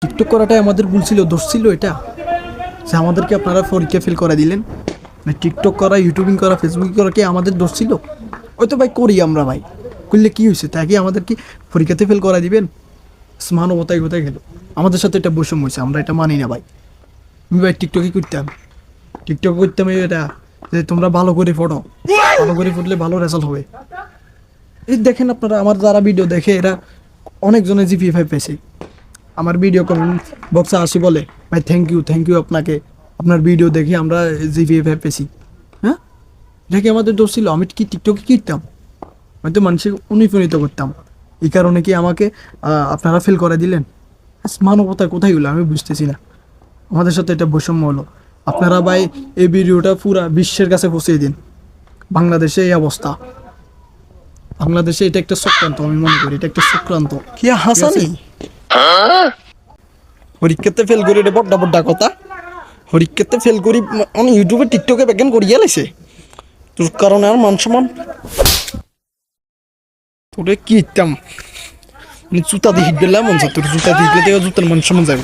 TikTok করাটাই আমাদের ভুল ছিল, দোষ ছিল এটা যে আমাদেরকে আপনারা পরীক্ষা ফেল করে দিলেন। টিকটক করা, ইউটিউবিং করা, ফেসবুক করা কি আমাদের দোষ ছিল? ওই তো ভাই করি আমরা, ভাই করলে কি হয়েছে? তাই কি আমাদের কি পরীক্ষাতে ফেল করা দিবেন? মানবতায় কোথায় গেল? আমাদের সাথে এটা বৈষম্য হয়েছে, আমরা এটা মানি না ভাই। আমি ভাই টিকটকই করতাম এটা যে তোমরা ভালো করে ফটো, ভালো করে ফুটলে ভালো রেজাল্ট হবে। এই দেখেন আপনারা, আমার যারা ভিডিও দেখে এরা অনেকজনে GPA 5 পেয়েছে। আমার ভিডিও কমেন্ট বক্সে আসি বলে ভাই থ্যাংক ইউ আপনাকে, আপনার ভিডিও দেখে আমরা GPA 5 পেয়েছি। হ্যাঁ, এটা কি আমাদের দোষ ছিল? আমি কি টিকটকে কিনতাম? আমি তো মানুষকে অনুপ্রাণিত করতাম, এই কারণে কি আমাকে আপনারা ফেল করে দিলেন? মানবতা কোথায় হলো আমি বুঝতেছি না। আমাদের সাথে এটা বৈষম্য হলো। আপনারা ভাই এই ভিডিওটা পুরা বিশ্বের কাছে পৌঁছে দিন। বাংলাদেশে এই অবস্থা, বাংলাদেশে এটা একটা চক্রান্ত, আমি মনে করি এটা একটা চক্রান্ত। কি হাসানি পরীক্ষাতে ফেল করি, এটা বড্ডা বড্ডা কথা। পরীক্ষাতে ফেল করি মানে ইউটিউবে টিকটকে বেকেন করিয়া লাইছে তোর কারণে আর মান সম্মান। তোরে কি ইতাম জুতা দিয়ে হিট দিলাম, তোর জুতা দিয়ে জুতার মান সম্মান যাবে।